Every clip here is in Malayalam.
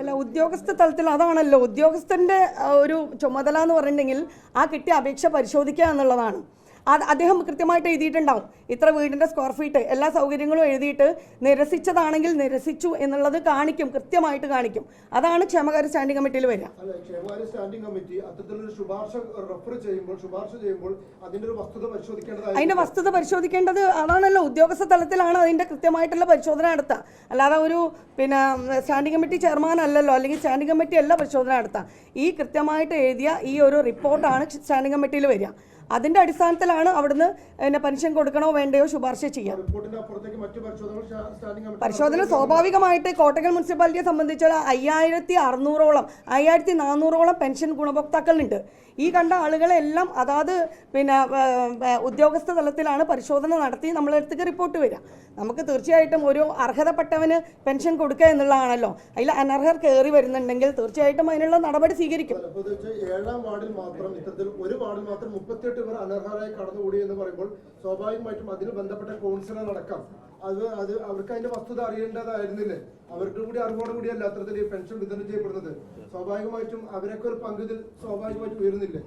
അല്ല, ഉദ്യോഗസ്ഥ തലത്തിൽ അതാണല്ലോ ഉദ്യോഗസ്ഥന്റെ ഒരു ചുമതല എന്ന് പറഞ്ഞിട്ടുണ്ടെങ്കിൽ ആ കിട്ടിയ അപേക്ഷ പരിശോധിക്കുക എന്നുള്ളതാണ്. അദ്ദേഹം കൃത്യമായിട്ട് എഴുതിയിട്ടുണ്ടാവും ഇത്ര വീടിൻ്റെ സ്ക്വയർ ഫീറ്റ് എല്ലാ സൗകര്യങ്ങളും എഴുതിയിട്ട് നിരസിച്ചതാണെങ്കിൽ നിരസിച്ചു എന്നുള്ളത് കാണിക്കും, കൃത്യമായിട്ട് കാണിക്കും. അതാണ് ക്ഷേമകാര്യ സ്റ്റാൻഡിംഗ് കമ്മിറ്റിയിൽ വരിക. അതിന്റെ വസ്തുത പരിശോധിക്കേണ്ടത് അതാണല്ലോ, ഉദ്യോഗസ്ഥ തലത്തിലാണ് അതിന്റെ കൃത്യമായിട്ടുള്ള പരിശോധന നടത്തുക. അല്ലാതെ ഒരു സ്റ്റാൻഡിംഗ് കമ്മിറ്റി ചെയർമാൻ അല്ലല്ലോ, അല്ലെങ്കിൽ സ്റ്റാൻഡിംഗ് കമ്മിറ്റി അല്ല പരിശോധന നടത്തുക. ഈ കൃത്യമായിട്ട് എഴുതിയ ഈ ഒരു റിപ്പോർട്ടാണ് സ്റ്റാൻഡിംഗ് കമ്മിറ്റിയിൽ വരിക. അതിന്റെ അടിസ്ഥാനത്തിലാണ് അവിടുന്ന് പെൻഷൻ കൊടുക്കണോ വേണ്ടയോ ശുപാർശ ചെയ്യാം. പരിശോധന സ്വാഭാവികമായിട്ട് കോട്ടക്കൽ മുനിസിപ്പാലിറ്റിയെ സംബന്ധിച്ചുള്ള 5400 പെൻഷൻ ഗുണഭോക്താക്കളുണ്ട്. ഈ കണ്ട ആളുകളെല്ലാം അതാത് ഉദ്യോഗസ്ഥ തലത്തിലാണ് പരിശോധന നടത്തി നമ്മളടുത്തേക്ക് റിപ്പോർട്ട് വരിക. നമുക്ക് തീർച്ചയായിട്ടും ഒരു അർഹതപ്പെട്ടവന് പെൻഷൻ കൊടുക്കുക എന്നുള്ളതാണല്ലോ. അതിൽ അനർഹർ കയറി വരുന്നുണ്ടെങ്കിൽ തീർച്ചയായിട്ടും അതിനുള്ള നടപടി സ്വീകരിക്കും. 7ാം വാർഡിൽ മാത്രം ഇത്തരത്തിൽ ഒരു വാർഡിൽ മാത്രം 38 പേർ അനർഹരായി കടന്നുകൂടി എന്ന് പറയുമ്പോൾ സ്വാഭാവികമായിട്ടും അതിന് ബന്ധപ്പെട്ട കൗൺസിലർ അടക്കം അത് അവർക്ക് അതിന്റെ വസ്തുത അറിയേണ്ടതായിരുന്നില്ലേ? അവർക്ക് കൂടി അറിവോടുകൂടിയല്ല അത്തരത്തിൽ ഈ പെൻഷൻ വിതരണം ചെയ്യപ്പെടുന്നത്. സ്വാഭാവികമായിട്ടും അവരൊക്കെ ഒരു പങ്കുതിൽ സ്വാഭാവികമായിട്ടും ഉയരുന്നില്ലേ?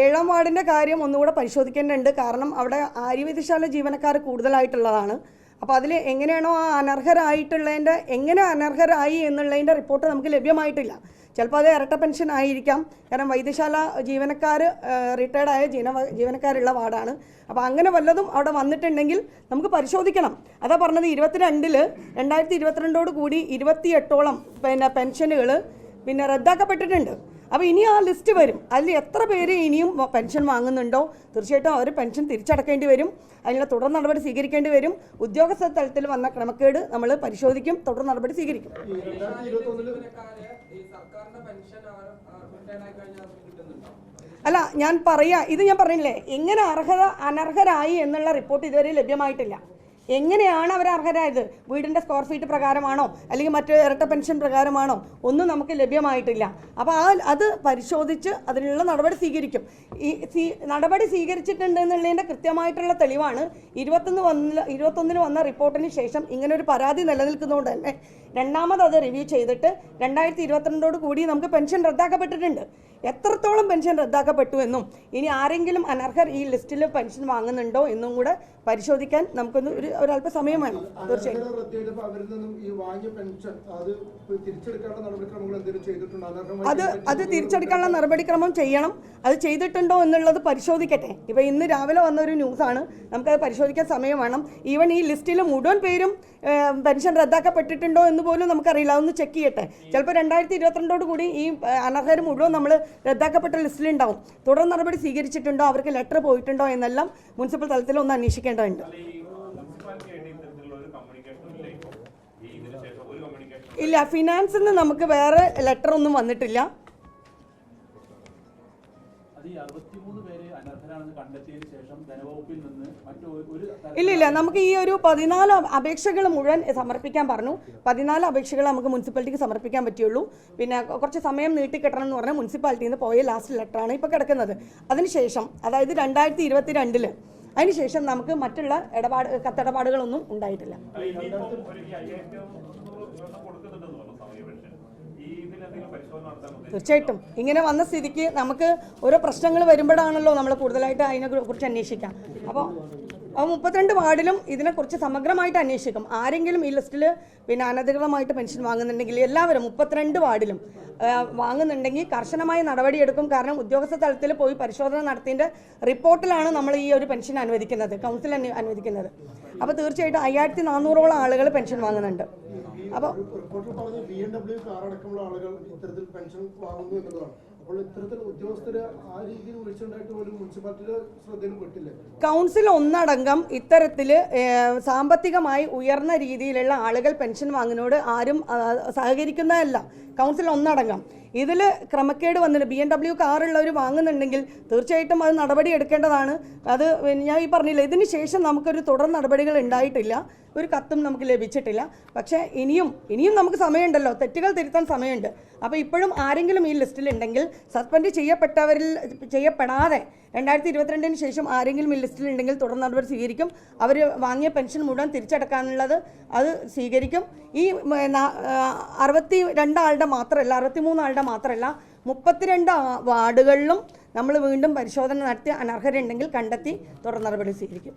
7ാം വാർഡിന്റെ കാര്യം ഒന്നുകൂടെ പരിശോധിക്കേണ്ടതുണ്ട്. കാരണം അവിടെ ആര്യവൈദ്യശാല ജീവനക്കാർ കൂടുതലായിട്ടുള്ളതാണ്. അപ്പോൾ അതിൽ എങ്ങനെയാണോ ആ അനർഹരായിട്ടുള്ളതിൻ്റെ എങ്ങനെ അനർഹരായി എന്നുള്ളതിൻ്റെ റിപ്പോർട്ട് നമുക്ക് ലഭ്യമായിട്ടില്ല. ചിലപ്പോൾ അത് ഇരട്ട പെൻഷൻ ആയിരിക്കാം. കാരണം വൈദ്യശാല ജീവനക്കാർ റിട്ടയർഡായ ജീവനക്കാരുള്ള വാർഡാണ്. അപ്പോൾ അങ്ങനെ വല്ലതും അവിടെ വന്നിട്ടുണ്ടെങ്കിൽ നമുക്ക് പരിശോധിക്കണം. അതാ പറഞ്ഞത് 2022 കൂടി 28ഓളം പെൻഷനുകൾ റദ്ദാക്കപ്പെട്ടിട്ടുണ്ട്. അപ്പോൾ ഇനി ആ ലിസ്റ്റ് വരും. അതിൽ എത്ര പേര് ഇനിയും പെൻഷൻ വാങ്ങുന്നുണ്ടോ തീർച്ചയായിട്ടും അവർ പെൻഷൻ തിരിച്ചടക്കേണ്ടി വരും. അതിനുള്ള തുടർ നടപടി സ്വീകരിക്കേണ്ടി വരും. ഉദ്യോഗസ്ഥ തലത്തിൽ വന്ന ക്രമക്കേട് നമ്മൾ പരിശോധിക്കും, തുടർ നടപടി സ്വീകരിക്കും. അല്ല, ഞാൻ പറഞ്ഞില്ലേ, എങ്ങനെ അനർഹരായി എന്നുള്ള റിപ്പോർട്ട് ഇതുവരെ ലഭ്യമായിട്ടില്ല. എങ്ങനെയാണ് അവർ അർഹരായത്? വീടിൻ്റെ സ്ക്വയർ ഫീറ്റ് പ്രകാരമാണോ അല്ലെങ്കിൽ മറ്റ് ഇരട്ട പെൻഷൻ പ്രകാരമാണോ? ഒന്നും നമുക്ക് ലഭ്യമായിട്ടില്ല. അപ്പോൾ അത് പരിശോധിച്ച് അതിനുള്ള നടപടി സ്വീകരിക്കും. നടപടി സ്വീകരിച്ചിട്ടുണ്ട് എന്നുള്ളതിൻ്റെ കൃത്യമായിട്ടുള്ള തെളിവാണ് 21 വന്ന റിപ്പോർട്ടിന് ശേഷം ഇങ്ങനൊരു പരാതി നിലനിൽക്കുന്നതുകൊണ്ട് തന്നെ രണ്ടാമത് അത് റിവ്യൂ ചെയ്തിട്ട് 2022 കൂടി നമുക്ക് പെൻഷൻ റദ്ദാക്കപ്പെട്ടിട്ടുണ്ട്. എത്രത്തോളം പെൻഷൻ റദ്ദാക്കപ്പെട്ടു എന്നും ഇനി ആരെങ്കിലും അനർഹർ ഈ ലിസ്റ്റിൽ പെൻഷൻ വാങ്ങുന്നുണ്ടോ എന്നും കൂടെ പരിശോധിക്കാൻ നമുക്കൊന്ന് ഒരല്പ സമയം വേണം. തീർച്ചയായും അത് തിരിച്ചെടുക്കാനുള്ള നടപടിക്രമം ചെയ്യണം. അത് ചെയ്തിട്ടുണ്ടോ എന്നുള്ളത് പരിശോധിക്കട്ടെ. ഇപ്പോൾ ഇന്ന് രാവിലെ വന്ന ഒരു ന്യൂസാണ്, നമുക്കത് പരിശോധിക്കാൻ സമയം വേണം. ഈവൻ ഈ ലിസ്റ്റിൽ മുഴുവൻ പേരും പെൻഷൻ റദ്ദാക്കപ്പെട്ടിട്ടുണ്ടോ എന്ന് പോലും നമുക്കറിയില്ല. അതൊന്ന് ചെക്ക് ചെയ്യട്ടെ. ചിലപ്പോൾ 2022 കൂടി ഈ അനർഹർ മുഴുവൻ നമ്മൾ റദ്ദാക്കപ്പെട്ട ലിസ്റ്റിലുണ്ടാവും. തുടർ നടപടി സ്വീകരിച്ചിട്ടുണ്ടോ, അവർക്ക് ലെറ്റർ പോയിട്ടുണ്ടോ എന്നെല്ലാം മുനിസിപ്പൽ തലത്തിൽ ഒന്ന് അന്വേഷിക്കേണ്ടതുണ്ട്. ഇല്ല, ഫിനാൻസിൽ നിന്ന് നമുക്ക് വേറെ ലെറ്റർ ഒന്നും വന്നിട്ടില്ല. ഇല്ല, നമുക്ക് ഈ ഒരു 14 അപേക്ഷകൾ മുഴുവൻ സമർപ്പിക്കാൻ പറഞ്ഞു. 14 അപേക്ഷകൾ നമുക്ക് മുനിസിപ്പാലിറ്റിക്ക് സമർപ്പിക്കാൻ പറ്റുള്ളൂ. പിന്നെ കുറച്ച് സമയം നീട്ടിക്കെട്ടണം എന്ന് പറഞ്ഞാൽ മുനിസിപ്പാലിറ്റിയിൽ നിന്ന് പോയ ലാസ്റ്റ് ലെറ്ററാണ് ഇപ്പോൾ കിടക്കുന്നത്. അതിനുശേഷം അതായത് 2022 അതിനുശേഷം നമുക്ക് മറ്റുള്ള കത്തിടപാടുകളൊന്നും ഉണ്ടായിട്ടില്ല. തീർച്ചയായിട്ടും ഇങ്ങനെ വന്ന സ്ഥിതിക്ക് നമുക്ക് ഓരോ പ്രശ്നങ്ങൾ വരുമ്പോഴാണല്ലോ നമ്മൾ കൂടുതലായിട്ട് അതിനെക്കുറിച്ച് അന്വേഷിക്കാം. അപ്പോൾ 32 വാർഡിലും ഇതിനെക്കുറിച്ച് സമഗ്രമായിട്ട് അന്വേഷിക്കും. ആരെങ്കിലും ഈ ലിസ്റ്റിൽ അനധികൃതമായിട്ട് പെൻഷൻ വാങ്ങുന്നുണ്ടെങ്കിൽ എല്ലാവരും 32 വാർഡിലും വാങ്ങുന്നുണ്ടെങ്കിൽ കർശനമായ നടപടിയെടുക്കും. കാരണം ഉദ്യോഗസ്ഥ തലത്തിൽ പോയി പരിശോധന നടത്തിയതിൻ്റെ റിപ്പോർട്ടിലാണ് നമ്മൾ ഈ ഒരു പെൻഷൻ അനുവദിക്കുന്നത്, കൗൺസിൽ അനുവദിക്കുന്നത്. അപ്പോൾ തീർച്ചയായിട്ടും 5400ഓളം ആളുകൾ പെൻഷൻ വാങ്ങുന്നുണ്ട്. അപ്പോൾ കൗൺസിൽ ഒന്നടങ്കം ഇത്തരത്തിൽ സാമ്പത്തികമായി ഉയർന്ന രീതിയിലുള്ള ആളുകൾ പെൻഷൻ വാങ്ങുന്നതിനോട് ആരും സഹകരിക്കുന്നതല്ല. കൗൺസിൽ ഒന്നടങ്കം ഇതിൽ ക്രമക്കേട് വന്നിട്ട് BMW കാറുള്ളവർ വാങ്ങുന്നുണ്ടെങ്കിൽ തീർച്ചയായിട്ടും അത് നടപടി എടുക്കേണ്ടതാണ്. അത് ഞാൻ ഈ പറഞ്ഞില്ല, ഇതിന് ശേഷം നമുക്കൊരു തുടർ നടപടികൾ ഉണ്ടായിട്ടില്ല, ഒരു കത്തും നമുക്ക് ലഭിച്ചിട്ടില്ല. പക്ഷേ ഇനിയും നമുക്ക് സമയമുണ്ടല്ലോ, തെറ്റുകൾ തിരുത്താൻ സമയമുണ്ട്. അപ്പോൾ ഇപ്പോഴും ആരെങ്കിലും ഈ ലിസ്റ്റിലുണ്ടെങ്കിൽ സസ്പെൻഡ് ചെയ്യപ്പെടാതെ 2022 ശേഷം ആരെങ്കിലും ഈ ലിസ്റ്റിലുണ്ടെങ്കിൽ തുടർ നടപടി സ്വീകരിക്കും. അവർ വാങ്ങിയ പെൻഷൻ മുഴുവൻ തിരിച്ചടക്കാനുള്ളത് അത് സ്വീകരിക്കും. ഈ 62 ആളുടെ മാത്രമല്ല, 63 ആളുടെ മാത്രമല്ല, 32 വാർഡുകളിലും നമ്മൾ വീണ്ടും പരിശോധന നടത്തി അനർഹരുണ്ടെങ്കിൽ കണ്ടെത്തി തുടർ നടപടി സ്വീകരിക്കും.